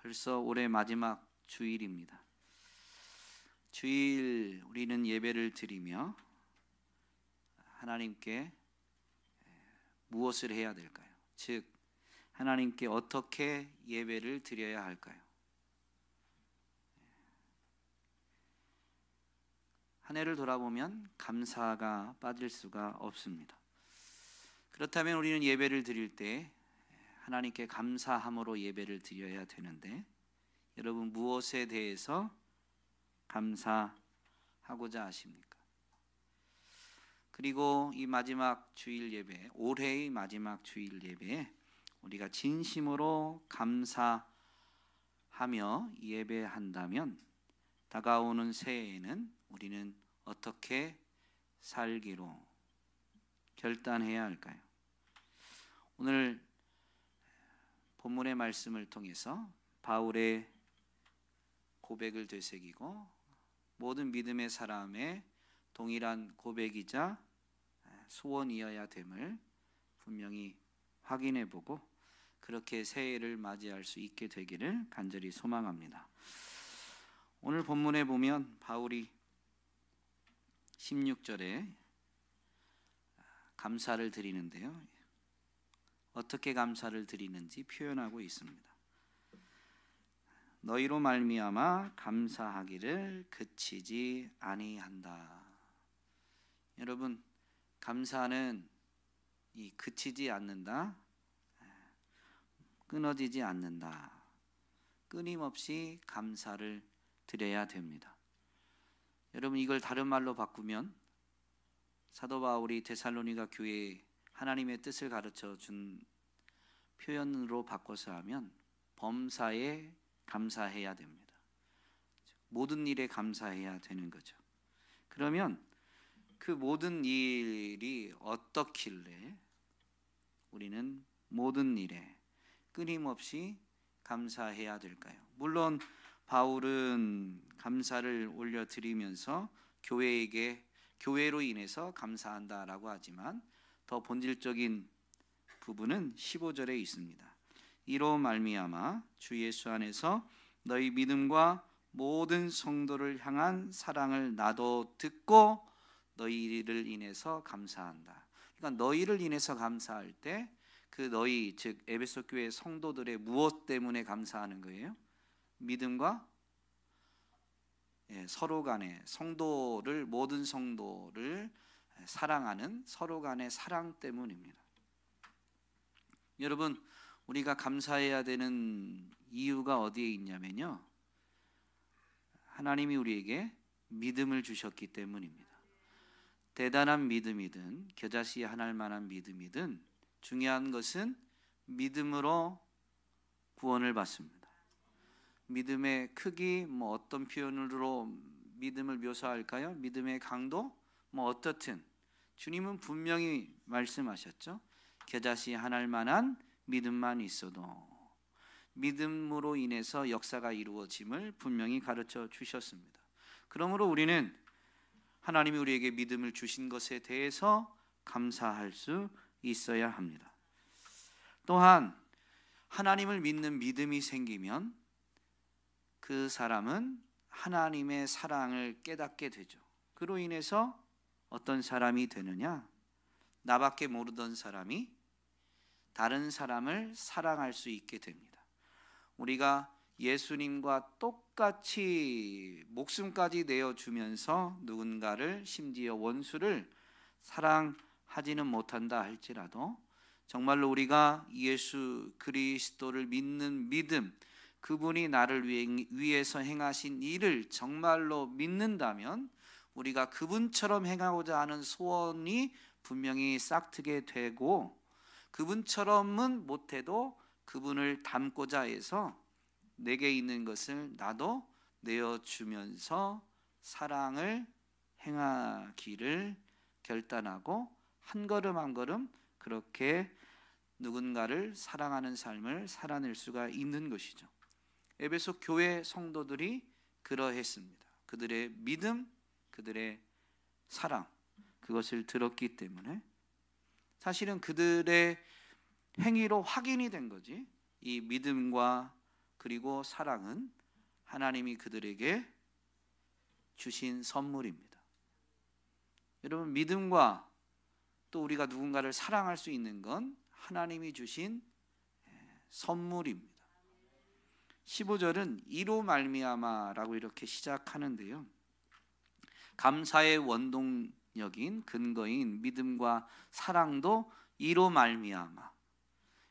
벌써 올해 마지막 주일입니다. 주일 우리는 예배를 드리며 하나님께 무엇을 해야 될까요? 즉 하나님께 어떻게 예배를 드려야 할까요? 한 해를 돌아보면 감사가 빠질 수가 없습니다. 그렇다면 우리는 예배를 드릴 때 하나님께 감사함으로 예배를 드려야 되는데, 여러분 무엇에 대해서 감사하고자 하십니까? 그리고 이 마지막 주일 예배, 올해의 마지막 주일 예배에 우리가 진심으로 감사하며 예배한다면 다가오는 새해에는 우리는 어떻게 살기로 결단해야 할까요? 오늘 본문의 말씀을 통해서 바울의 고백을 되새기고 모든 믿음의 사람의 동일한 고백이자 소원이어야 됨을 분명히 확인해 보고 그렇게 새해를 맞이할 수 있게 되기를 간절히 소망합니다. 오늘 본문에 보면 바울이 16절에 감사를 드리는데요, 어떻게 감사를 드리는지 표현하고 있습니다. 너희로 말미암아 감사하기를 그치지 아니한다. 여러분, 감사는 이 그치지 않는다, 끊어지지 않는다. 끊임없이 감사를 드려야 됩니다. 여러분, 이걸 다른 말로 바꾸면 사도 바울이 데살로니가 교회에 하나님의 뜻을 가르쳐 준 표현으로 바꿔서 하면 범사에 감사해야 됩니다. 모든 일에 감사해야 되는 거죠. 그러면 그 모든 일이 어떻길래 우리는 모든 일에 끊임없이 감사해야 될까요? 물론 바울은 감사를 올려드리면서 교회로 인해서 감사한다라고 하지만 더 본질적인 부분은 15절에 있습니다. 이로 말미암아 주 예수 안에서 너희 믿음과 모든 성도를 향한 사랑을 나도 듣고 너희를 인해서 감사한다. 그러니까 너희를 인해서 감사할 때 그 너희, 즉 에베소 교회 성도들의 무엇 때문에 감사하는 거예요? 믿음과 서로 간의 성도를, 모든 성도를 사랑하는 서로 간의 사랑 때문입니다. 여러분, 우리가 감사해야 되는 이유가 어디에 있냐면요, 하나님이 우리에게 믿음을 주셨기 때문입니다. 대단한 믿음이든 겨자씨 하나일 만한 믿음이든 중요한 것은 믿음으로 구원을 받습니다. 믿음의 크기, 어떤 표현으로 믿음을 묘사할까요? 믿음의 강도, 어떻든 주님은 분명히 말씀하셨죠. 겨자씨 하나일 만한 믿음만 있어도 믿음으로 인해서 역사가 이루어짐을 분명히 가르쳐 주셨습니다. 그러므로 우리는 하나님이 우리에게 믿음을 주신 것에 대해서 감사할 수 있어야 합니다. 또한 하나님을 믿는 믿음이 생기면 그 사람은 하나님의 사랑을 깨닫게 되죠. 그로 인해서 어떤 사람이 되느냐? 나밖에 모르던 사람이 다른 사람을 사랑할 수 있게 됩니다. 우리가 예수님과 똑같이 목숨까지 내어주면서 누군가를, 심지어 원수를 사랑하지는 못한다 할지라도 정말로 우리가 예수 그리스도를 믿는 믿음, 그분이 나를 위해서 행하신 일을 정말로 믿는다면 우리가 그분처럼 행하고자 하는 소원이 분명히 싹트게 되고, 그분처럼은 못해도 그분을 닮고자 해서 내게 있는 것을 나도 내어주면서 사랑을 행하기를 결단하고 한 걸음 한 걸음 그렇게 누군가를 사랑하는 삶을 살아낼 수가 있는 것이죠. 에베소 교회 성도들이 그러했습니다. 그들의 믿음, 그들의 사랑, 그것을 들었기 때문에 사실은 그들의 행위로 확인이 된 거지, 이 믿음과 그리고 사랑은 하나님이 그들에게 주신 선물입니다. 여러분, 믿음과 또 우리가 누군가를 사랑할 수 있는 건 하나님이 주신 선물입니다. 15절은 이로 말미암아라고 이렇게 시작하는데요, 감사의 원동력인 근거인 믿음과 사랑도 이로 말미암아,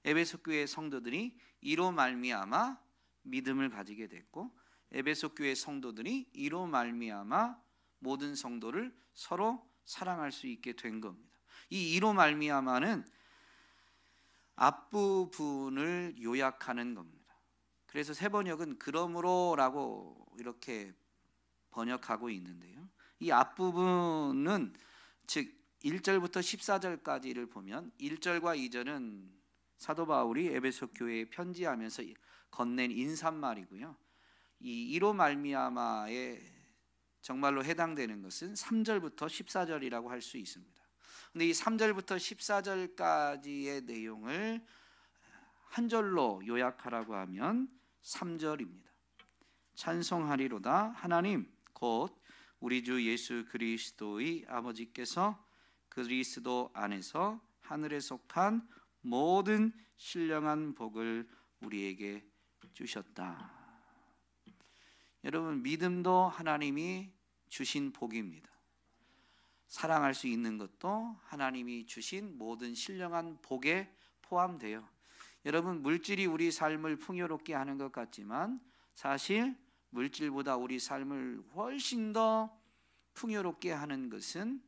에베소 교회 성도들이 이로 말미암아 믿음을 가지게 됐고, 에베소 교회 성도들이 이로 말미암아 모든 성도를 서로 사랑할 수 있게 된 겁니다. 이 이로 말미암아는 앞부분을 요약하는 겁니다. 그래서 세번역은 그러므로라고 이렇게 번역하고 있는데요, 이 앞부분은 즉 1절부터 14절까지를 보면 1절과 2절은 사도 바울이 에베소 교회에 편지하면서 건넨 인사말이고요, 이 1로 말미암아에 정말로 해당되는 것은 3절부터 14절이라고 할 수 있습니다. 근데 이 3절부터 14절까지의 내용을 한 절로 요약하라고 하면 3절입니다. 찬송하리로다 하나님 곧 우리 주 예수 그리스도의 아버지께서 그리스도 안에서 하늘에 속한 모든 신령한 복을 우리에게 주셨다. 여러분, 믿음도 하나님이 주신 복입니다. 사랑할 수 있는 것도 하나님이 주신 모든 신령한 복에 포함돼요. 여러분, 물질이 우리 삶을 풍요롭게 하는 것 같지만 사실 물질보다 우리 삶을 훨씬 더 풍요롭게 하는 것은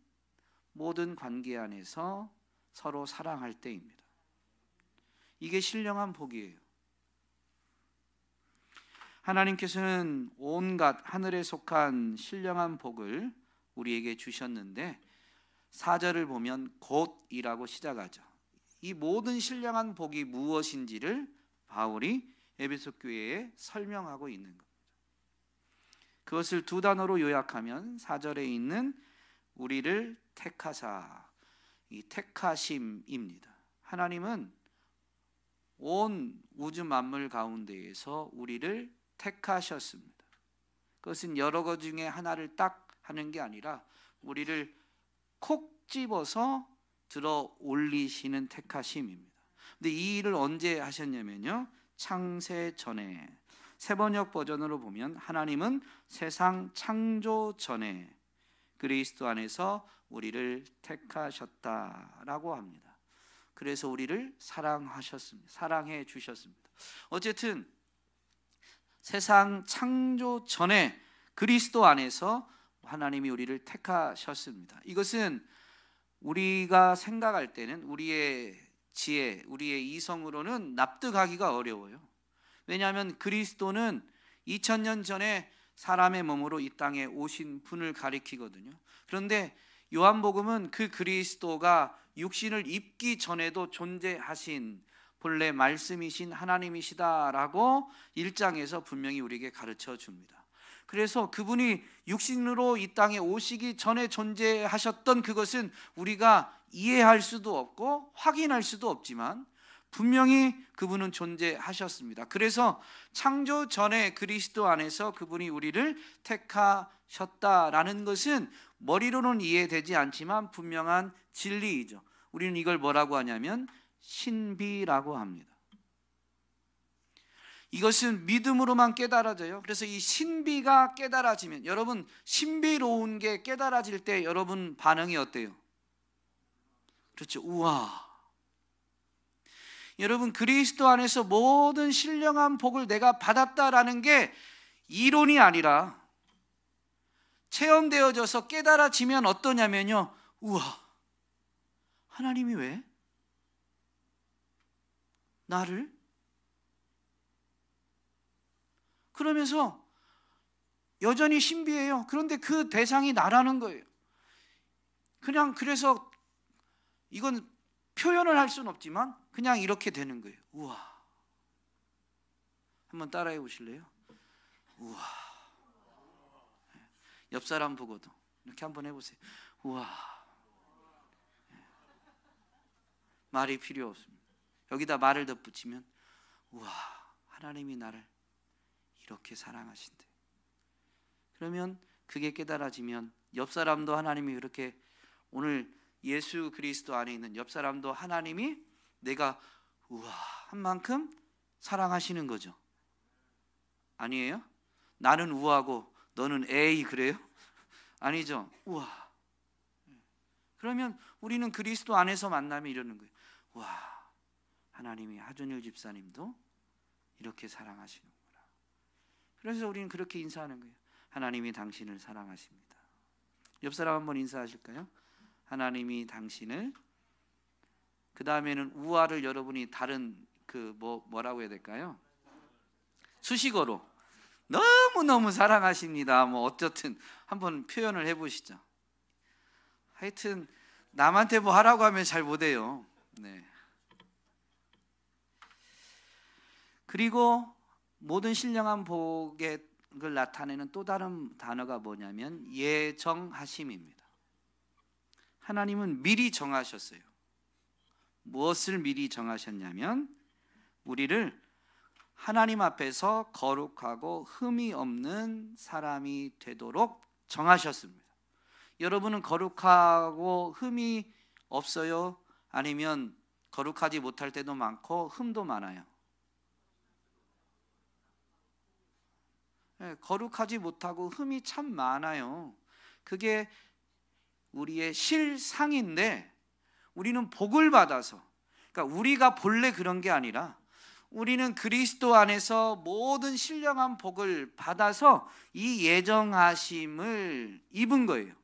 모든 관계 안에서 서로 사랑할 때입니다. 이게 신령한 복이에요. 하나님께서는 온갖 하늘에 속한 신령한 복을 우리에게 주셨는데 4절을 보면 곧이라고 시작하죠. 이 모든 신령한 복이 무엇인지를 바울이 에베소 교회에 설명하고 있는 겁니다. 그것을 두 단어로 요약하면 4절에 있는 우리를 택하사, 이 택하심입니다. 하나님은 온 우주 만물 가운데에서 우리를 택하셨습니다. 그것은 여러 것 중에 하나를 딱 하는 게 아니라 우리를 콕 집어서 들어 올리시는 택하심입니다. 근데 이 일을 언제 하셨냐면요, 창세 전에. 세번역 버전으로 보면 하나님은 세상 창조 전에 그리스도 안에서 우리를 택하셨다라고 합니다. 그래서 우리를 사랑하셨습니다. 사랑해 주셨습니다. 어쨌든 세상 창조 전에 그리스도 안에서 하나님이 우리를 택하셨습니다. 이것은 우리가 생각할 때는 우리의 지혜, 우리의 이성으로는 납득하기가 어려워요. 왜냐하면 그리스도는 2000년 전에 사람의 몸으로 이 땅에 오신 분을 가리키거든요. 그런데 요한복음은 그 그리스도가 육신을 입기 전에도 존재하신 본래 말씀이신 하나님이시다라고 1장에서 분명히 우리에게 가르쳐 줍니다. 그래서 그분이 육신으로 이 땅에 오시기 전에 존재하셨던 그것은 우리가 이해할 수도 없고 확인할 수도 없지만 분명히 그분은 존재하셨습니다. 그래서 창조 전에 그리스도 안에서 그분이 우리를 택하셨다라는 것은 머리로는 이해되지 않지만 분명한 진리이죠. 우리는 이걸 뭐라고 하냐면 신비라고 합니다. 이것은 믿음으로만 깨달아져요. 그래서 이 신비가 깨달아지면, 여러분 신비로운 게 깨달아질 때 여러분 반응이 어때요? 그렇죠. 우와. 여러분, 그리스도 안에서 모든 신령한 복을 내가 받았다라는 게 이론이 아니라 체험되어져서 깨달아지면 어떠냐면요, 우와, 하나님이 왜 나를? 그러면서 여전히 신비해요. 그런데 그 대상이 나라는 거예요. 그냥 그래서 이건 표현을 할 수는 없지만 그냥 이렇게 되는 거예요. 우와. 한번 따라해 보실래요? 우와. 옆 사람 보고도 이렇게 한번 해보세요. 우와. 말이 필요 없습니다. 여기다 말을 덧붙이면 우와, 하나님이 나를 이렇게 사랑하신대. 그러면 그게 깨달아지면 옆 사람도 하나님이 그렇게, 오늘 예수 그리스도 안에 있는 옆 사람도 하나님이 내가 우와 한 만큼 사랑하시는 거죠. 아니에요? 나는 우아하고 너는 에이 그래요? 아니죠. 우와. 그러면 우리는 그리스도 안에서 만나면 이러는 거예요. 와, 하나님이 하준일 집사님도 이렇게 사랑하시는구나. 그래서 우리는 그렇게 인사하는 거예요. 하나님이 당신을 사랑하십니다. 옆 사람 한번 인사하실까요? 하나님이 당신을. 그 다음에는 우아를 여러분이 다른 뭐라고 해야 될까요? 수식어로 너무너무 사랑하십니다. 뭐 어쨌든 한번 표현을 해보시죠. 하여튼 남한테 뭐 하라고 하면 잘 못해요. 네. 그리고 모든 신령한 복을 나타내는 또 다른 단어가 뭐냐면 예정하심입니다. 하나님은 미리 정하셨어요. 무엇을 미리 정하셨냐면 우리를 하나님 앞에서 거룩하고 흠이 없는 사람이 되도록 정하셨습니다. 여러분은 거룩하고 흠이 없어요? 아니면 거룩하지 못할 때도 많고 흠도 많아요? 네, 거룩하지 못하고 흠이 참 많아요. 그게 우리의 실상인데 우리는 복을 받아서, 그러니까 우리가 본래 그런 게 아니라 우리는 그리스도 안에서 모든 신령한 복을 받아서 이 예정하심을 입은 거예요.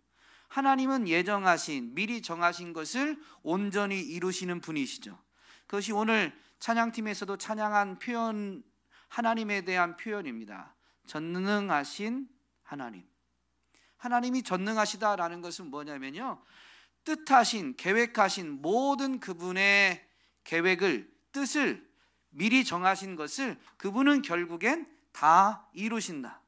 하나님은 예정하신, 미리 정하신 것을 온전히 이루시는 분이시죠. 그것이 오늘 찬양팀에서도 찬양한 표현, 하나님에 대한 표현입니다. 전능하신 하나님. 하나님이 전능하시다라는 것은 뭐냐면요, 뜻하신, 계획하신 모든 그분의 계획을, 뜻을 미리 정하신 것을 그분은 결국엔 다 이루신다.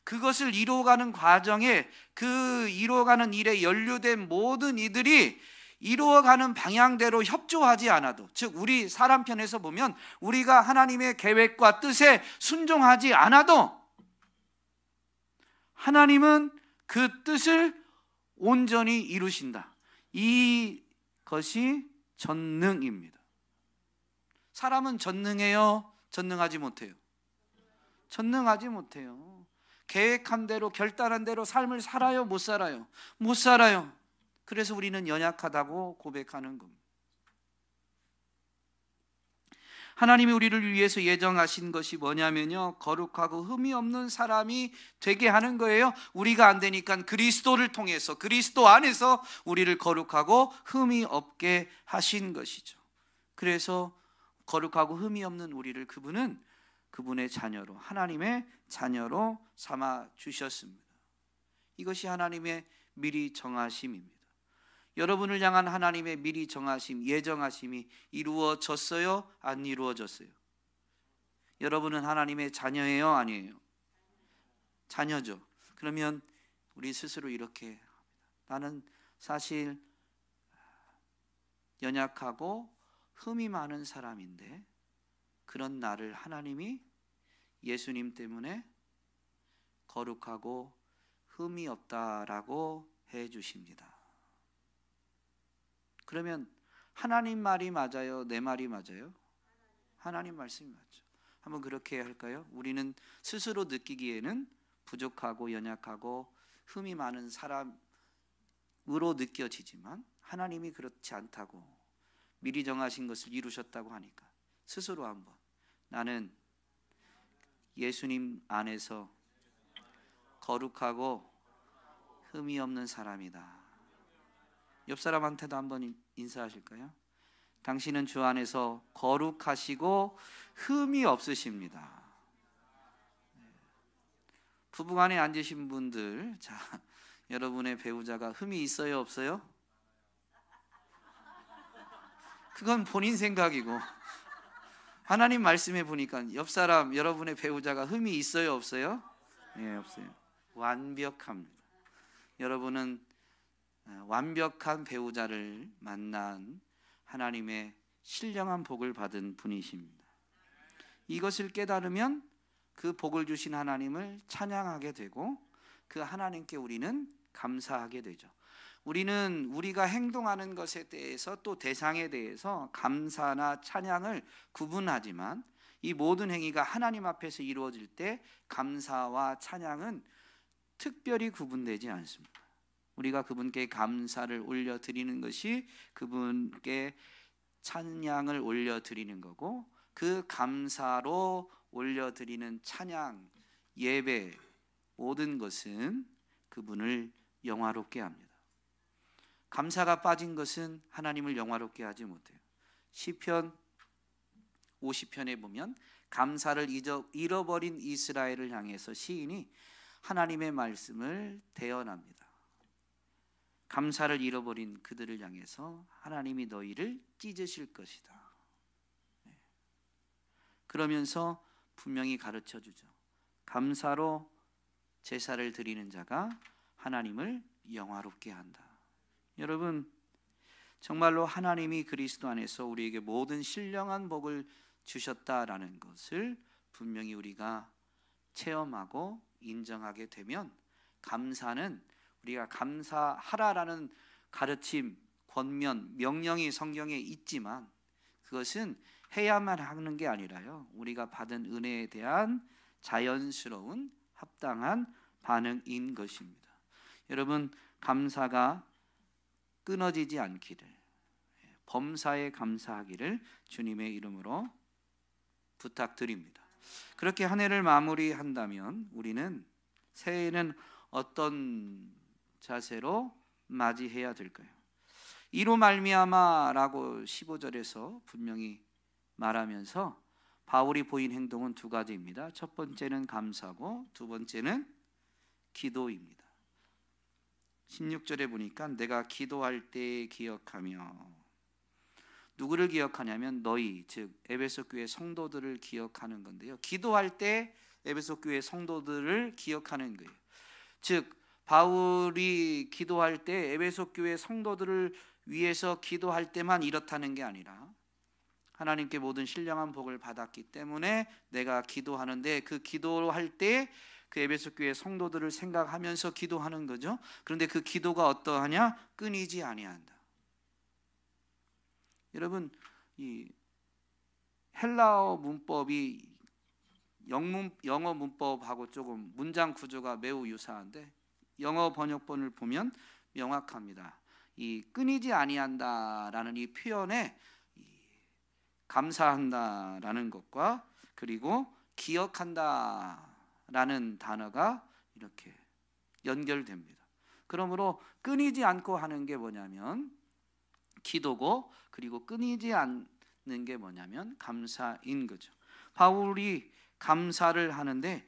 그것을 이루어가는 과정에 그 이루어가는 일에 연루된 모든 이들이 이루어가는 방향대로 협조하지 않아도, 즉 우리 사람 편에서 보면 우리가 하나님의 계획과 뜻에 순종하지 않아도 하나님은 그 뜻을 온전히 이루신다. 이것이 전능입니다. 사람은 전능해요? 전능하지 못해요? 전능하지 못해요. 계획한 대로, 결단한 대로 삶을 살아요? 못 살아요? 못 살아요. 그래서 우리는 연약하다고 고백하는 겁니다. 하나님이 우리를 위해서 예정하신 것이 뭐냐면요, 거룩하고 흠이 없는 사람이 되게 하는 거예요. 우리가 안 되니까 그리스도를 통해서, 그리스도 안에서 우리를 거룩하고 흠이 없게 하신 것이죠. 그래서 거룩하고 흠이 없는 우리를 그분은 그분의 자녀로, 하나님의 자녀로 삼아 주셨습니다. 이것이 하나님의 미리 정하심입니다. 여러분을 향한 하나님의 미리 정하심, 예정하심이 이루어졌어요? 안 이루어졌어요? 여러분은 하나님의 자녀예요? 아니에요? 자녀죠. 그러면 우리 스스로 이렇게 합니다. 나는 사실 연약하고 흠이 많은 사람인데 그런 나를 하나님이 예수님 때문에 거룩하고 흠이 없다라고 해 주십니다. 그러면 하나님 말이 맞아요? 내 말이 맞아요? 하나님 말씀이 맞죠. 한번 그렇게 할까요? 우리는 스스로 느끼기에는 부족하고 연약하고 흠이 많은 사람으로 느껴지지만 하나님이 그렇지 않다고, 미리 정하신 것을 이루셨다고 하니까 스스로 한번, 나는 예수님 안에서 거룩하고 흠이 없는 사람이다. 옆 사람한테도 한번 인사하실까요? 당신은 주 안에서 거룩하시고 흠이 없으십니다. 부부간에 앉으신 분들, 자, 여러분의 배우자가 흠이 있어요, 없어요? 그건 본인 생각이고, 하나님 말씀해 보니까 옆 사람, 여러분의 배우자가 흠이 있어요, 없어요? 예, 없어요. 완벽합니다. 여러분은 완벽한 배우자를 만난 하나님의 신령한 복을 받은 분이십니다. 이것을 깨달으면 그 복을 주신 하나님을 찬양하게 되고 그 하나님께 우리는 감사하게 되죠. 우리는 우리가 행동하는 것에 대해서 또 대상에 대해서 감사나 찬양을 구분하지만 이 모든 행위가 하나님 앞에서 이루어질 때 감사와 찬양은 특별히 구분되지 않습니다. 우리가 그분께 감사를 올려드리는 것이 그분께 찬양을 올려드리는 거고, 그 감사로 올려드리는 찬양, 예배, 모든 것은 그분을 영화롭게 합니다. 감사가 빠진 것은 하나님을 영화롭게 하지 못해요. 시편 50편에 보면 감사를 잃어버린 이스라엘을 향해서 시인이 하나님의 말씀을 대언합니다. 감사를 잃어버린 그들을 향해서 하나님이 너희를 찢으실 것이다. 그러면서 분명히 가르쳐 주죠. 감사로 제사를 드리는 자가 하나님을 영화롭게 한다. 여러분, 정말로 하나님이 그리스도 안에서 우리에게 모든 신령한 복을 주셨다라는 것을 분명히 우리가 체험하고 인정하게 되면, 감사는 우리가 감사하라라는 가르침, 권면, 명령이 성경에 있지만 그것은 해야만 하는 게 아니라요, 우리가 받은 은혜에 대한 자연스러운 합당한 반응인 것입니다. 여러분, 감사가 끊어지지 않기를, 범사에 감사하기를 주님의 이름으로 부탁드립니다. 그렇게 한 해를 마무리한다면 우리는 새해에는 어떤 자세로 맞이해야 될까요? 이로 말미암아라고 15절에서 분명히 말하면서 바울이 보인 행동은 두 가지입니다. 첫 번째는 감사고 두 번째는 기도입니다. 16절에 보니까 내가 기도할 때 기억하며, 누구를 기억하냐면 너희, 즉 에베소 교회 성도들을 기억하는 건데요, 기도할 때 에베소 교회 성도들을 기억하는 거예요. 즉 바울이 기도할 때 에베소 교회 성도들을 위해서 기도할 때만 이렇다는 게 아니라 하나님께 모든 신령한 복을 받았기 때문에 내가 기도하는데, 그 기도할 때 그 에베소 교회 성도들을 생각하면서 기도하는 거죠. 그런데 그 기도가 어떠하냐? 끊이지 아니한다. 여러분, 이 헬라어 문법이 영어 문법하고 조금 문장 구조가 매우 유사한데, 영어 번역본을 보면 명확합니다. 이 끊이지 아니한다라는 이 표현에 감사한다라는 것과 그리고 기억한다라는 단어가 이렇게 연결됩니다. 그러므로 끊이지 않고 하는 게 뭐냐면 기도고, 그리고 끊이지 않는 게 뭐냐면 감사인 거죠. 바울이 감사를 하는데,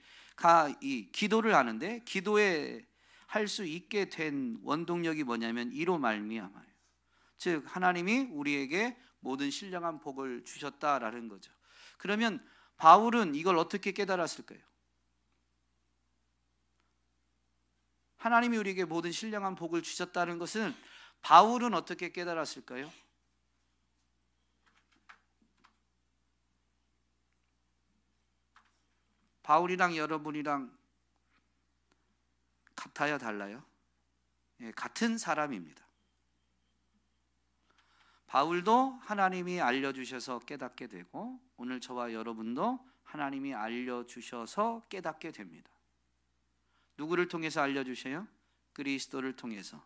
이 기도를 하는데, 기도에 할 수 있게 된 원동력이 뭐냐면 이로 말미암아요. 즉 하나님이 우리에게 모든 신령한 복을 주셨다라는 거죠. 그러면 바울은 이걸 어떻게 깨달았을까요? 하나님이 우리에게 모든 신령한 복을 주셨다는 것은 바울은 어떻게 깨달았을까요? 바울이랑 여러분이랑 같아요, 달라요? 같은 사람입니다. 바울도 하나님이 알려주셔서 깨닫게 되고, 오늘 저와 여러분도 하나님이 알려주셔서 깨닫게 됩니다. 누구를 통해서 알려주셔요? 그리스도를 통해서,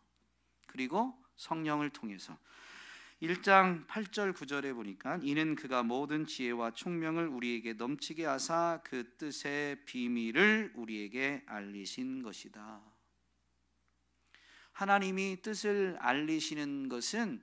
그리고 성령을 통해서. 1장 8절 9절에 보니까 이는 그가 모든 지혜와 총명을 우리에게 넘치게 하사 그 뜻의 비밀을 우리에게 알리신 것이다. 하나님이 뜻을 알리시는 것은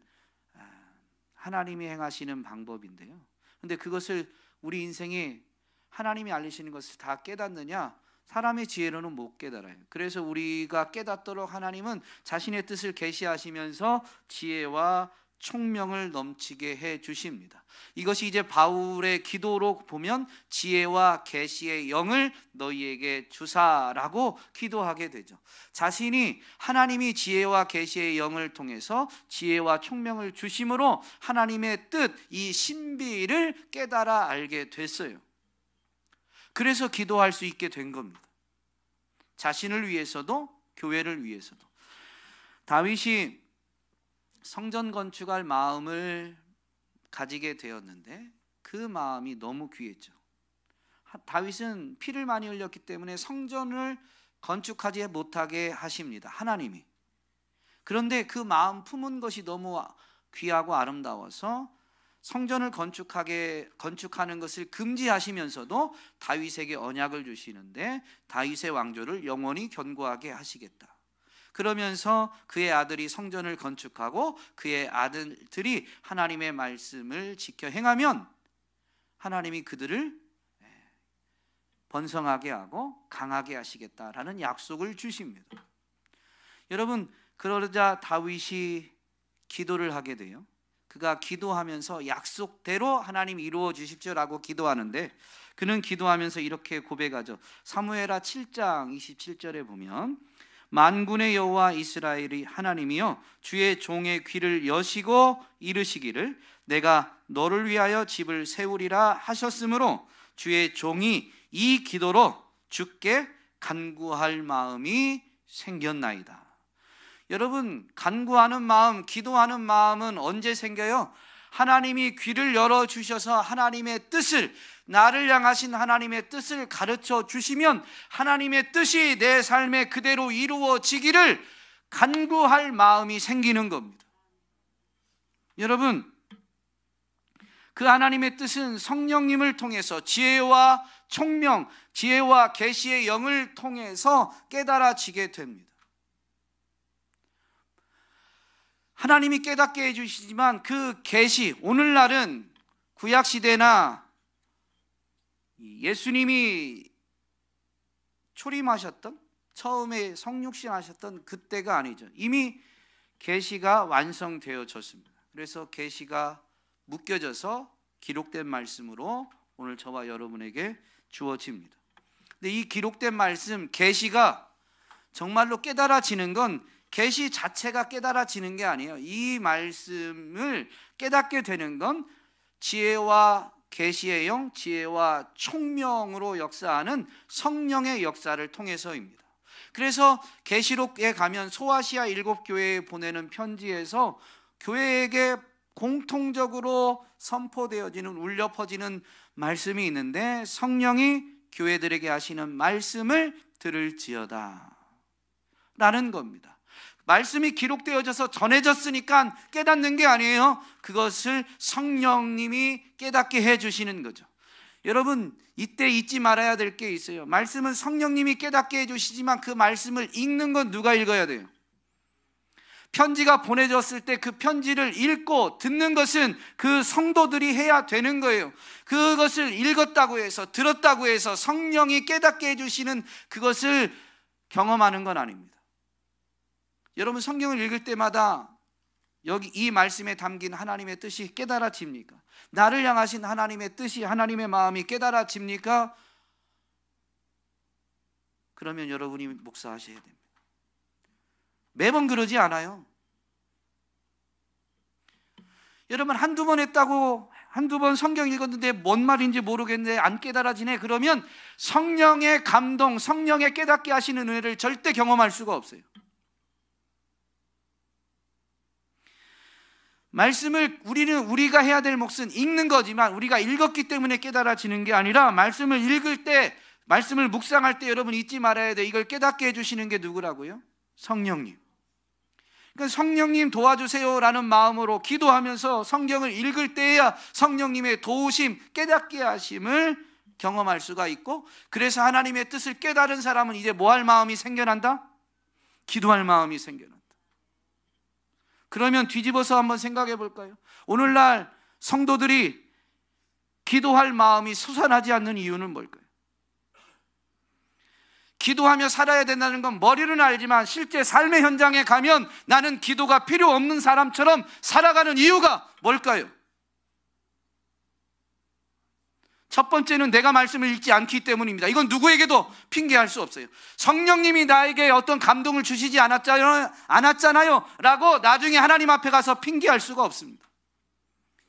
하나님이 행하시는 방법인데요, 근데 그것을 우리 인생에 하나님이 알리시는 것을 다 깨닫느냐? 사람의 지혜로는 못 깨달아요. 그래서 우리가 깨닫도록 하나님은 자신의 뜻을 계시하시면서 지혜와 총명을 넘치게 해 주십니다. 이것이 이제 바울의 기도로 보면 지혜와 계시의 영을 너희에게 주사라고 기도하게 되죠. 자신이 하나님이 지혜와 계시의 영을 통해서 지혜와 총명을 주심으로 하나님의 뜻, 이 신비를 깨달아 알게 됐어요. 그래서 기도할 수 있게 된 겁니다. 자신을 위해서도 교회를 위해서도. 다윗이 성전 건축할 마음을 가지게 되었는데 그 마음이 너무 귀했죠. 다윗은 피를 많이 흘렸기 때문에 성전을 건축하지 못하게 하십니다, 하나님이. 그런데 그 마음 품은 것이 너무 귀하고 아름다워서 성전을 건축하는 것을 금지하시면서도 다윗에게 언약을 주시는데 다윗의 왕조를 영원히 견고하게 하시겠다. 그러면서 그의 아들이 성전을 건축하고 그의 아들들이 하나님의 말씀을 지켜 행하면 하나님이 그들을 번성하게 하고 강하게 하시겠다라는 약속을 주십니다. 여러분, 그러자 다윗이 기도를 하게 돼요. 그가 기도하면서 약속대로 하나님 이루어 주십시오라고 기도하는데 그는 기도하면서 이렇게 고백하죠. 사무엘하 7장 27절에 보면 만군의 여호와 이스라엘의 하나님이여 주의 종의 귀를 여시고 이르시기를 내가 너를 위하여 집을 세우리라 하셨으므로 주의 종이 이 기도로 주께 간구할 마음이 생겼나이다. 여러분, 간구하는 마음, 기도하는 마음은 언제 생겨요? 하나님이 귀를 열어주셔서 하나님의 뜻을, 나를 향하신 하나님의 뜻을 가르쳐 주시면 하나님의 뜻이 내 삶에 그대로 이루어지기를 간구할 마음이 생기는 겁니다. 여러분, 그 하나님의 뜻은 성령님을 통해서 지혜와 총명, 지혜와 계시의 영을 통해서 깨달아지게 됩니다. 하나님이 깨닫게 해주시지만 그 계시, 오늘날은 구약시대나 예수님이 초림하셨던, 처음에 성육신 하셨던 그때가 아니죠. 이미 계시가 완성되어졌습니다. 그래서 계시가 묶여져서 기록된 말씀으로 오늘 저와 여러분에게 주어집니다. 근데 이 기록된 말씀, 계시가 정말로 깨달아지는 건 계시 자체가 깨달아지는 게 아니에요. 이 말씀을 깨닫게 되는 건 지혜와 계시의 영, 지혜와 총명으로 역사하는 성령의 역사를 통해서입니다. 그래서 계시록에 가면 소아시아 7교회에 보내는 편지에서 교회에게 공통적으로 선포되어지는, 울려 퍼지는 말씀이 있는데 성령이 교회들에게 하시는 말씀을 들을지어다 라는 겁니다. 말씀이 기록되어져서 전해졌으니까 깨닫는 게 아니에요. 그것을 성령님이 깨닫게 해주시는 거죠. 여러분, 이때 잊지 말아야 될 게 있어요. 말씀은 성령님이 깨닫게 해주시지만 그 말씀을 읽는 건 누가 읽어야 돼요? 편지가 보내졌을 때 그 편지를 읽고 듣는 것은 그 성도들이 해야 되는 거예요. 그것을 읽었다고 해서, 들었다고 해서 성령이 깨닫게 해주시는 그것을 경험하는 건 아닙니다. 여러분, 성경을 읽을 때마다 여기 이 말씀에 담긴 하나님의 뜻이 깨달아집니까? 나를 향하신 하나님의 뜻이, 하나님의 마음이 깨달아집니까? 그러면 여러분이 묵상하셔야 됩니다. 매번 그러지 않아요. 여러분, 한두 번 했다고, 한두 번 성경 읽었는데 뭔 말인지 모르겠는데 안 깨달아지네, 그러면 성령의 감동, 성령의 깨닫게 하시는 은혜를 절대 경험할 수가 없어요. 말씀을 우리가 해야 될 몫은 읽는 거지만 우리가 읽었기 때문에 깨달아지는 게 아니라 말씀을 읽을 때, 말씀을 묵상할 때 여러분 잊지 말아야 돼. 이걸 깨닫게 해주시는 게 누구라고요? 성령님. 그러니까 성령님 도와주세요라는 마음으로 기도하면서 성경을 읽을 때에야 성령님의 도우심, 깨닫게 하심을 경험할 수가 있고, 그래서 하나님의 뜻을 깨달은 사람은 이제 뭐 할 마음이 생겨난다? 기도할 마음이 생겨난다. 그러면 뒤집어서 한번 생각해 볼까요? 오늘날 성도들이 기도할 마음이 솟아나지 않는 이유는 뭘까요? 기도하며 살아야 된다는 건 머리로는 알지만 실제 삶의 현장에 가면 나는 기도가 필요 없는 사람처럼 살아가는 이유가 뭘까요? 첫 번째는 내가 말씀을 읽지 않기 때문입니다. 이건 누구에게도 핑계할 수 없어요. 성령님이 나에게 어떤 감동을 주시지 않았잖아요 라고 나중에 하나님 앞에 가서 핑계할 수가 없습니다.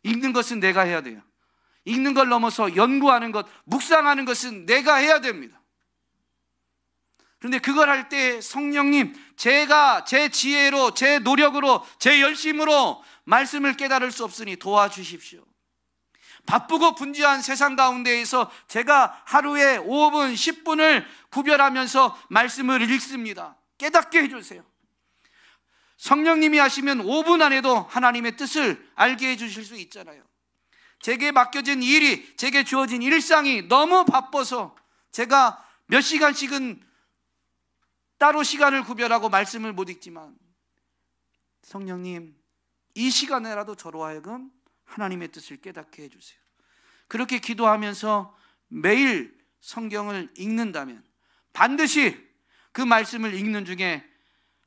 읽는 것은 내가 해야 돼요. 읽는 걸 넘어서 연구하는 것, 묵상하는 것은 내가 해야 됩니다. 그런데 그걸 할 때 성령님, 제가 제 지혜로, 제 노력으로, 제 열심으로 말씀을 깨달을 수 없으니 도와주십시오. 바쁘고 분주한 세상 가운데에서 제가 하루에 5분, 10분을 구별하면서 말씀을 읽습니다. 깨닫게 해주세요. 성령님이 하시면 5분 안에도 하나님의 뜻을 알게 해주실 수 있잖아요. 제게 맡겨진 일이, 제게 주어진 일상이 너무 바빠서 제가 몇 시간씩은 따로 시간을 구별하고 말씀을 못 읽지만, 성령님, 이 시간에라도 저로 하여금 하나님의 뜻을 깨닫게 해주세요. 그렇게 기도하면서 매일 성경을 읽는다면 반드시 그 말씀을 읽는 중에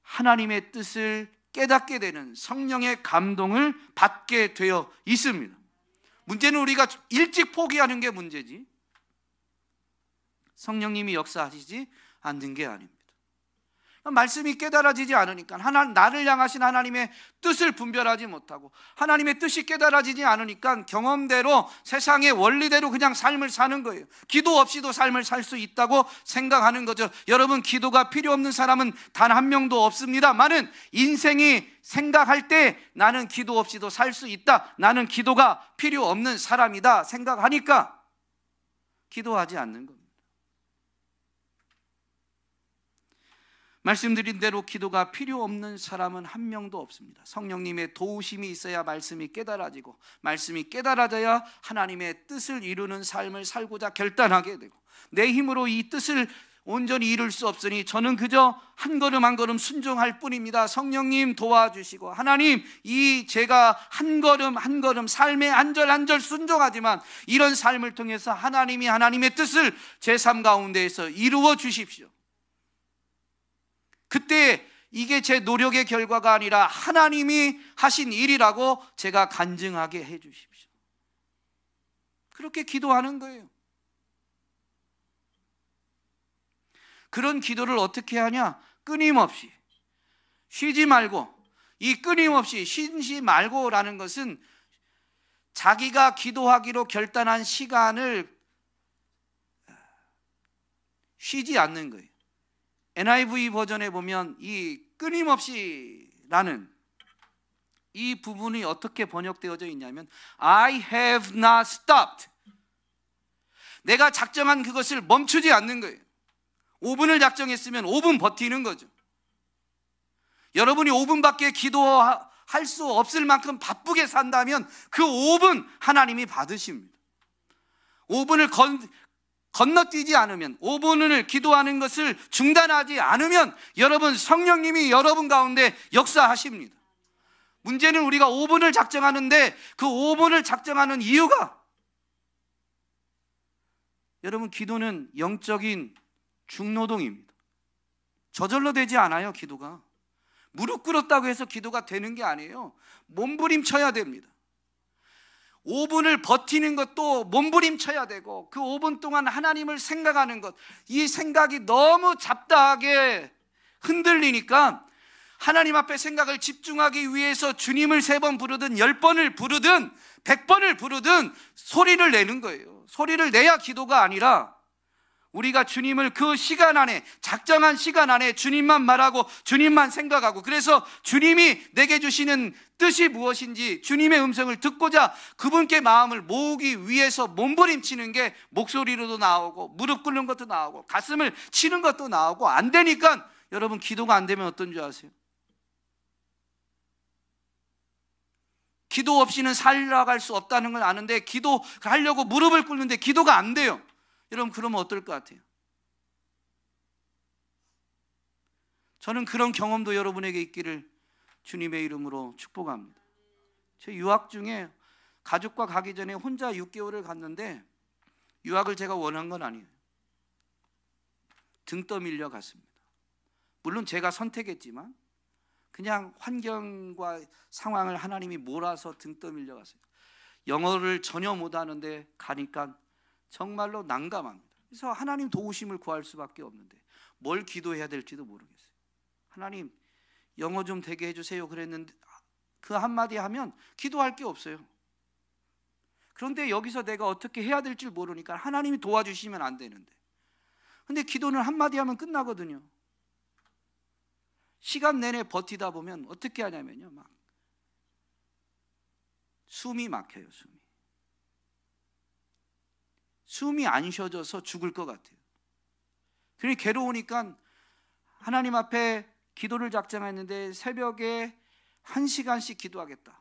하나님의 뜻을 깨닫게 되는 성령의 감동을 받게 되어 있습니다. 문제는 우리가 일찍 포기하는 게 문제지 성령님이 역사하시지 않는 게 아닙니다. 말씀이 깨달아지지 않으니까, 나를 향하신 하나님의 뜻을 분별하지 못하고 하나님의 뜻이 깨달아지지 않으니까 경험대로, 세상의 원리대로 그냥 삶을 사는 거예요. 기도 없이도 삶을 살 수 있다고 생각하는 거죠. 여러분, 기도가 필요 없는 사람은 단 한 명도 없습니다만은 인생이 생각할 때 나는 기도 없이도 살 수 있다, 나는 기도가 필요 없는 사람이다 생각하니까 기도하지 않는 겁니다. 말씀드린 대로 기도가 필요 없는 사람은 한 명도 없습니다. 성령님의 도우심이 있어야 말씀이 깨달아지고, 말씀이 깨달아져야 하나님의 뜻을 이루는 삶을 살고자 결단하게 되고, 내 힘으로 이 뜻을 온전히 이룰 수 없으니 저는 그저 한 걸음 한 걸음 순종할 뿐입니다. 성령님 도와주시고, 하나님, 이 제가 한 걸음 한 걸음 삶의 한 절 한 절 순종하지만 이런 삶을 통해서 하나님이 하나님의 뜻을 제 삶 가운데에서 이루어 주십시오. 그때 이게 제 노력의 결과가 아니라 하나님이 하신 일이라고 제가 간증하게 해 주십시오. 그렇게 기도하는 거예요. 그런 기도를 어떻게 하냐? 끊임없이, 쉬지 말고. 이 끊임없이, 쉬지 말고라는 것은 자기가 기도하기로 결단한 시간을 쉬지 않는 거예요. NIV 버전에 보면 이 끊임없이라는 이 부분이 어떻게 번역되어져 있냐면 I have not stopped. 내가 작정한 그것을 멈추지 않는 거예요. 5분을 작정했으면 5분 버티는 거죠. 여러분이 5분밖에 기도할 수 없을 만큼 바쁘게 산다면 그 5분 하나님이 받으십니다. 5분을 건너뛰지 않으면, 5분을 기도하는 것을 중단하지 않으면 여러분, 성령님이 여러분 가운데 역사하십니다. 문제는 우리가 5분을 작정하는데 그 5분을 작정하는 이유가, 여러분, 기도는 영적인 중노동입니다. 저절로 되지 않아요. 기도가 무릎 꿇었다고 해서 기도가 되는 게 아니에요. 몸부림쳐야 됩니다. 5분을 버티는 것도 몸부림쳐야 되고, 그 5분 동안 하나님을 생각하는 것, 이 생각이 너무 잡다하게 흔들리니까 하나님 앞에 생각을 집중하기 위해서 주님을 3번 부르든 10번을 부르든 100번을 부르든 소리를 내는 거예요. 소리를 내야 기도가 아니라 우리가 주님을 그 시간 안에, 작정한 시간 안에 주님만 말하고 주님만 생각하고, 그래서 주님이 내게 주시는 뜻이 무엇인지 주님의 음성을 듣고자 그분께 마음을 모으기 위해서 몸부림치는 게 목소리로도 나오고 무릎 꿇는 것도 나오고 가슴을 치는 것도 나오고, 안 되니까 여러분, 기도가 안 되면 어떤 줄 아세요? 기도 없이는 살아갈 수 없다는 걸 아는데 기도하려고 무릎을 꿇는데 기도가 안 돼요. 여러분, 그러면 어떨 것 같아요? 저는 그런 경험도 여러분에게 있기를 주님의 이름으로 축복합니다. 제 유학 중에 가족과 가기 전에 혼자 6개월을 갔는데, 유학을 제가 원한 건 아니에요. 등 떠밀려 갔습니다. 물론 제가 선택했지만 그냥 환경과 상황을 하나님이 몰아서 등 떠밀려 갔어요. 영어를 전혀 못하는데 가니까 정말로 난감합니다. 그래서 하나님 도우심을 구할 수밖에 없는데 뭘 기도해야 될지도 모르겠어요. 하나님, 영어 좀 되게 해주세요 그랬는데 그 한마디 하면 기도할 게 없어요. 그런데 여기서 내가 어떻게 해야 될 줄 모르니까 하나님이 도와주시면 안 되는데, 근데 기도는 한마디 하면 끝나거든요. 시간 내내 버티다 보면 어떻게 하냐면요, 막 숨이 막혀요. 숨이 안 쉬어져서 죽을 것 같아요. 그러니 괴로우니까 하나님 앞에 기도를 작정했는데 새벽에 1시간씩 기도하겠다.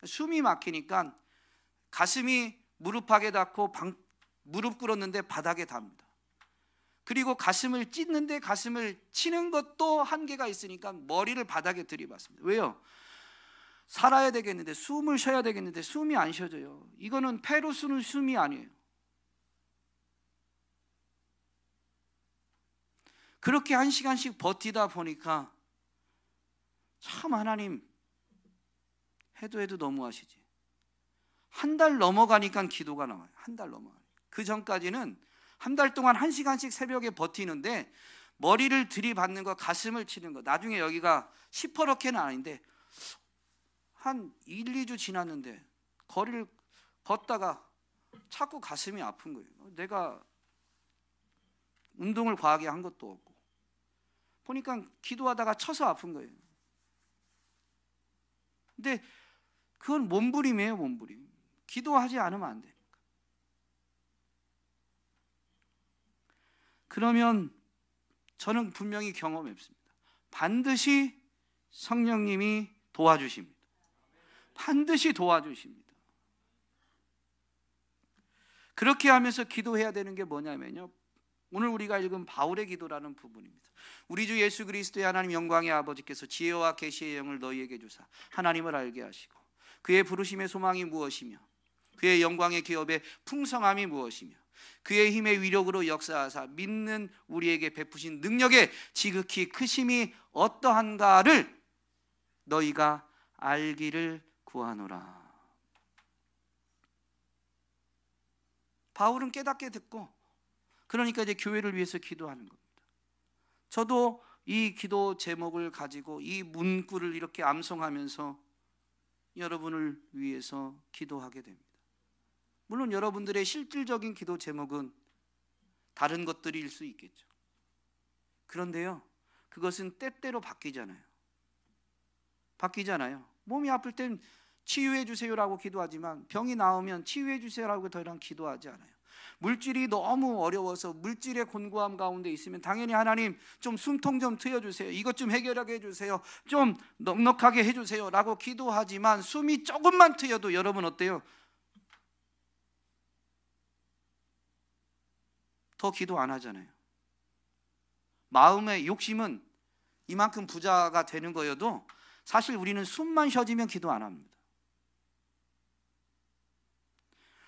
숨이 막히니까 가슴이 무릎팍에 닿고 무릎 꿇었는데 바닥에 닿습니다. 그리고 가슴을 찢는데 가슴을 치는 것도 한계가 있으니까 머리를 바닥에 들이받습니다. 왜요? 살아야 되겠는데, 숨을 쉬어야 되겠는데 숨이 안 쉬어져요. 이거는 폐로 쓰는 숨이 아니에요. 그렇게 1시간씩 버티다 보니까 참 하나님 해도 너무하시지. 한 달 넘어가니까 기도가 나와요. 한 달 넘어가요. 그 전까지는 한 달 동안 1시간씩 새벽에 버티는데 머리를 들이받는 거, 가슴을 치는 거, 나중에 여기가 시퍼렇게는 아닌데 한 1, 2주 지났는데 거리를 걷다가 자꾸 가슴이 아픈 거예요. 내가 운동을 과하게 한 것도 없고 보니까 기도하다가 쳐서 아픈 거예요. 근데 그건 몸부림이에요. 몸부림. 기도하지 않으면 안 되니까. 그러면 저는 분명히 경험했습니다. 반드시 성령님이 도와주십니다. 반드시 도와주십니다. 그렇게 하면서 기도해야 되는 게 뭐냐면요, 오늘 우리가 읽은 바울의 기도라는 부분입니다. 우리 주 예수 그리스도의 하나님 영광의 아버지께서 지혜와 계시의 영을 너희에게 주사 하나님을 알게 하시고 그의 부르심의 소망이 무엇이며 그의 영광의 기업의 풍성함이 무엇이며 그의 힘의 위력으로 역사하사 믿는 우리에게 베푸신 능력의 지극히 크심이 어떠한가를 너희가 알기를 구하노라. 바울은 깨닫게 듣고 그러니까 이제 교회를 위해서 기도하는 겁니다. 저도 이 기도 제목을 가지고 이 문구를 이렇게 암송하면서 여러분을 위해서 기도하게 됩니다. 물론 여러분들의 실질적인 기도 제목은 다른 것들일 수 있겠죠. 그런데요, 그것은 때때로 바뀌잖아요. 몸이 아플 땐 치유해 주세요라고 기도하지만 병이 나오면 치유해 주세요라고 더 이상 기도하지 않아요. 물질이 너무 어려워서 물질의 곤고함 가운데 있으면 당연히 하나님 좀 숨통 좀 트여주세요, 이것 좀 해결하게 해주세요, 좀 넉넉하게 해주세요 라고 기도하지만 숨이 조금만 트여도 여러분 어때요? 더 기도 안 하잖아요. 마음의 욕심은 이만큼 부자가 되는 거여도 사실 우리는 숨만 쉬어지면 기도 안 합니다.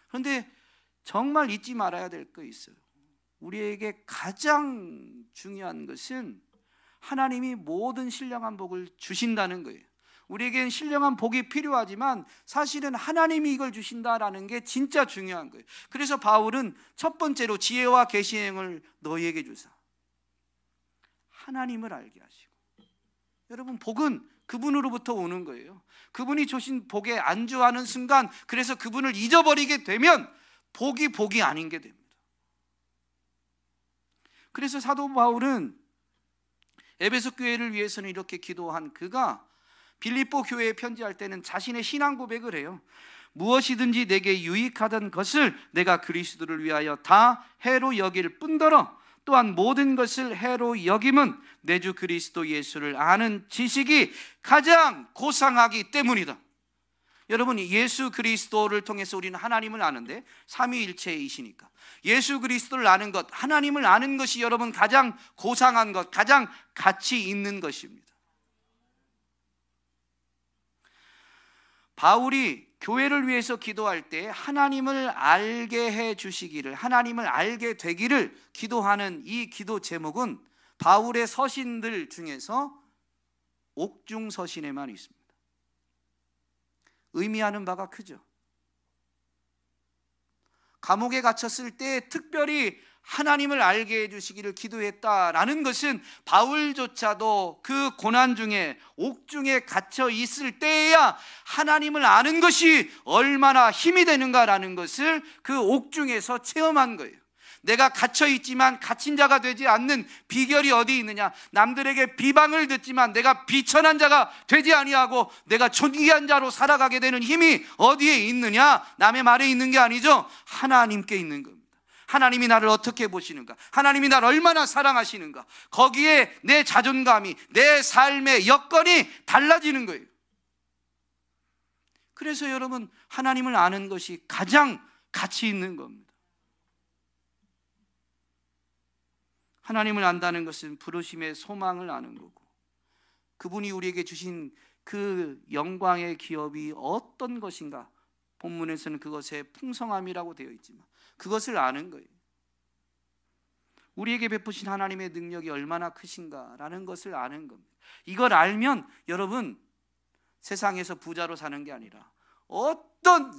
그런데 정말 잊지 말아야 될 거 있어요. 우리에게 가장 중요한 것은 하나님이 모든 신령한 복을 주신다는 거예요. 우리에겐 신령한 복이 필요하지만 사실은 하나님이 이걸 주신다라는 게 진짜 중요한 거예요. 그래서 바울은 첫 번째로 지혜와 계시의 영을 너희에게 주사 하나님을 알게 하시고, 여러분 복은 그분으로부터 오는 거예요. 그분이 주신 복에 안주하는 순간, 그래서 그분을 잊어버리게 되면 복이 아닌 게 됩니다. 그래서 사도 바울은 에베소 교회를 위해서는 이렇게 기도한 그가 빌립보 교회에 편지할 때는 자신의 신앙 고백을 해요. 무엇이든지 내게 유익하던 것을 내가 그리스도를 위하여 다 해로 여길 뿐더러 또한 모든 것을 해로 여김은 내 주 그리스도 예수를 아는 지식이 가장 고상하기 때문이다. 여러분, 예수 그리스도를 통해서 우리는 하나님을 아는데 삼위일체이시니까 예수 그리스도를 아는 것, 하나님을 아는 것이 여러분 가장 고상한 것, 가장 가치 있는 것입니다. 바울이 교회를 위해서 기도할 때 하나님을 알게 해 주시기를, 하나님을 알게 되기를 기도하는 이 기도 제목은 바울의 서신들 중에서 옥중서신에만 있습니다. 의미하는 바가 크죠. 감옥에 갇혔을 때 특별히 하나님을 알게 해주시기를 기도했다라는 것은 바울조차도 그 고난 중에 옥중에 갇혀 있을 때에야 하나님을 아는 것이 얼마나 힘이 되는가라는 것을 그 옥중에서 체험한 거예요. 내가 갇혀 있지만 갇힌 자가 되지 않는 비결이 어디 있느냐? 남들에게 비방을 듣지만 내가 비천한 자가 되지 아니하고 내가 존귀한 자로 살아가게 되는 힘이 어디에 있느냐? 남의 말에 있는 게 아니죠. 하나님께 있는 겁니다. 하나님이 나를 어떻게 보시는가? 하나님이 나를 얼마나 사랑하시는가? 거기에 내 자존감이, 내 삶의 여건이 달라지는 거예요. 그래서 여러분, 하나님을 아는 것이 가장 가치 있는 겁니다. 하나님을 안다는 것은 부르심의 소망을 아는 거고, 그분이 우리에게 주신 그 영광의 기업이 어떤 것인가, 본문에서는 그것의 풍성함이라고 되어 있지만 그것을 아는 거예요. 우리에게 베푸신 하나님의 능력이 얼마나 크신가라는 것을 아는 겁니다. 이걸 알면 여러분, 세상에서 부자로 사는 게 아니라 어떤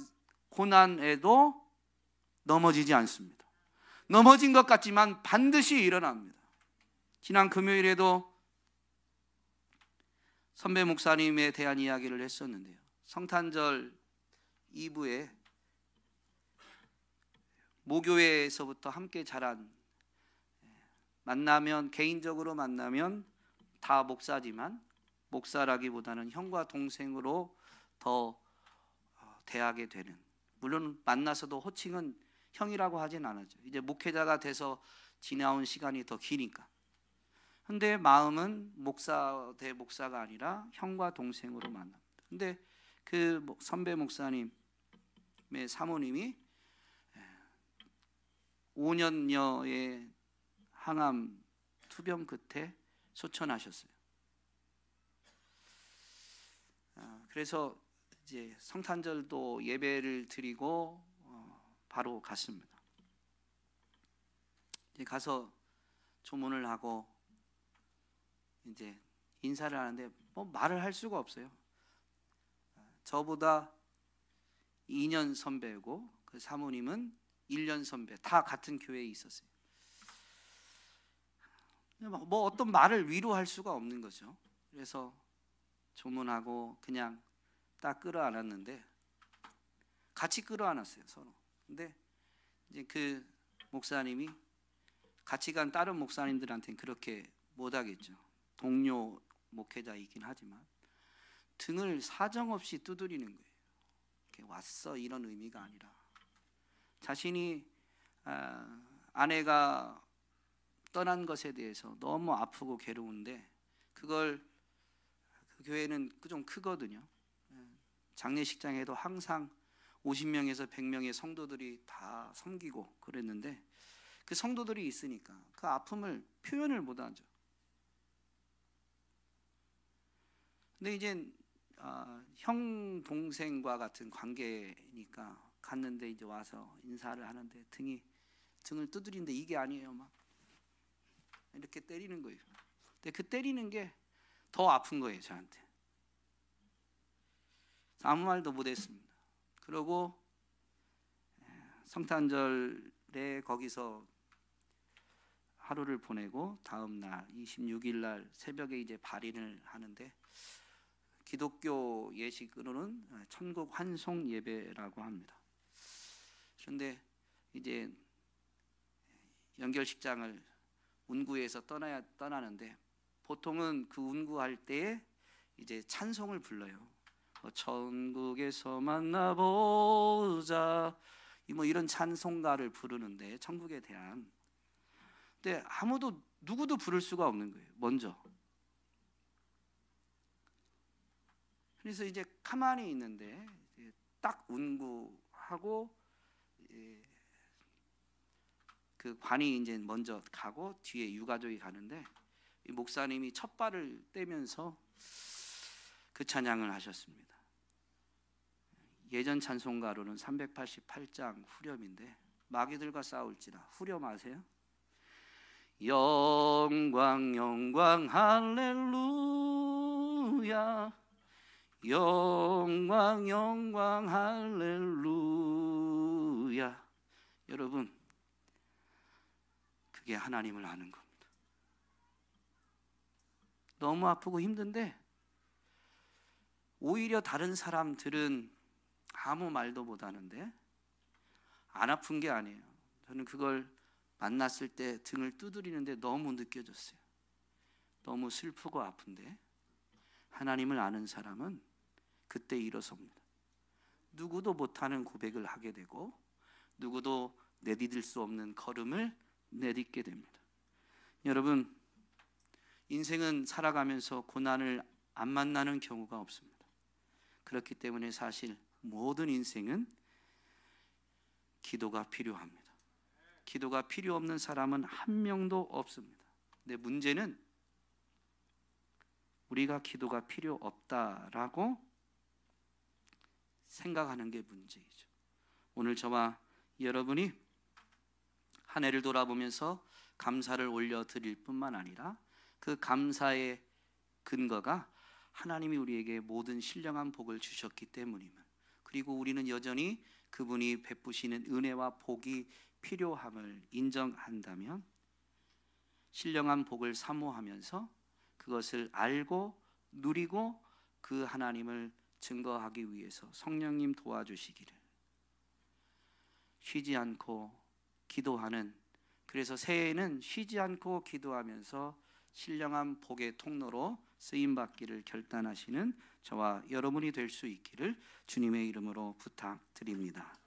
고난에도 넘어지지 않습니다. 넘어진 것 같지만 반드시 일어납니다. 지난 금요일에도 선배 목사님에 대한 이야기를 했었는데요, 성탄절 2부에 모교회에서부터 함께 자란, 만나면, 개인적으로 만나면 다 목사지만 목사라기보다는 형과 동생으로 더 대하게 되는, 물론 만나서도 호칭은 형이라고 하진 않았죠. 이제 목회자가 돼서 지나온 시간이 더 기니까. 근데 마음은 목사 대 목사가 아니라 형과 동생으로 만납니다. 근데 그 선배 목사님의 사모님이 5년여의 항암 투병 끝에 소천하셨어요. 그래서 이제 성탄절도 예배를 드리고 바로 갔습니다. 이제 가서 조문을 하고 이제 인사를 하는데 뭐 말을 할 수가 없어요. 저보다 2년 선배고 그 사모님은 1년 선배, 다 같은 교회에 있었어요. 뭐 어떤 말을 위로할 수가 없는 거죠. 그래서 조문하고 그냥 딱 끌어안았는데, 같이 끌어안았어요, 서로. 근데 이제 그 목사님이 같이 간 다른 목사님들한테는 그렇게 못하겠죠. 동료 목회자이긴 하지만 등을 사정없이 두드리는 거예요. 이렇게 왔어, 이런 의미가 아니라 자신이 아내가 떠난 것에 대해서 너무 아프고 괴로운데, 그걸 그 교회는 좀 크거든요. 장례식장에도 항상 50명에서 100명의 성도들이 다 섬기고 그랬는데, 그 성도들이 있으니까 그 아픔을 표현을 못하죠. 근데 이제 형 동생과 같은 관계니까 갔는데, 이제 와서 인사를 하는데 등을 두드리는데 이게 아니에요. 막 이렇게 때리는 거예요. 근데 그 때리는 게 더 아픈 거예요, 저한테. 아무 말도 못했습니다. 그러고 성탄절에 거기서 하루를 보내고 다음 날 26일 날 새벽에 이제 발인을 하는데, 기독교 예식으로는 천국 환송 예배라고 합니다. 그런데 이제 연결식장을 운구에서 떠나는데, 보통은 그 운구할 때에 이제 찬송을 불러요. 천국에서 만나보자, 뭐 이런 찬송가를 부르는데, 천국에 대한. 근데 누구도 부를 수가 없는 거예요, 먼저. 그래서 이제 가만히 있는데 딱 운구하고 그 관이 이제 먼저 가고 뒤에 유가족이 가는데, 이 목사님이 첫 발을 떼면서 그 찬양을 하셨습니다. 예전 찬송가로는 388장 후렴인데, 마귀들과 싸울지라. 후렴 아세요? 영광 영광 할렐루야, 영광 영광 할렐루야. 여러분, 그게 하나님을 아는 겁니다. 너무 아프고 힘든데 오히려 다른 사람들은 아무 말도 못 하는데 안 아픈 게 아니에요. 저는 그걸 만났을 때 등을 두드리는데 너무 느껴졌어요. 너무 슬프고 아픈데 하나님을 아는 사람은 그때 일어섭니다. 누구도 못하는 고백을 하게 되고 누구도 내디딜 수 없는 걸음을 내딛게 됩니다. 여러분, 인생은 살아가면서 고난을 안 만나는 경우가 없습니다. 그렇기 때문에 사실 모든 인생은 기도가 필요합니다. 기도가 필요 없는 사람은 한 명도 없습니다. 근데 문제는 우리가 기도가 필요 없다라고 생각하는 게 문제이죠. 오늘 저와 여러분이 한 해를 돌아보면서 감사를 올려드릴 뿐만 아니라 그 감사의 근거가 하나님이 우리에게 모든 신령한 복을 주셨기 때문임을, 그리고 우리는 여전히 그분이 베푸시는 은혜와 복이 필요함을 인정한다면 신령한 복을 사모하면서 그것을 알고 누리고 그 하나님을 증거하기 위해서 성령님 도와주시기를 쉬지 않고 기도하는, 그래서 새해에는 쉬지 않고 기도하면서 신령한 복의 통로로 쓰임받기를 결단하시는 저와 여러분이 될 수 있기를 주님의 이름으로 부탁드립니다.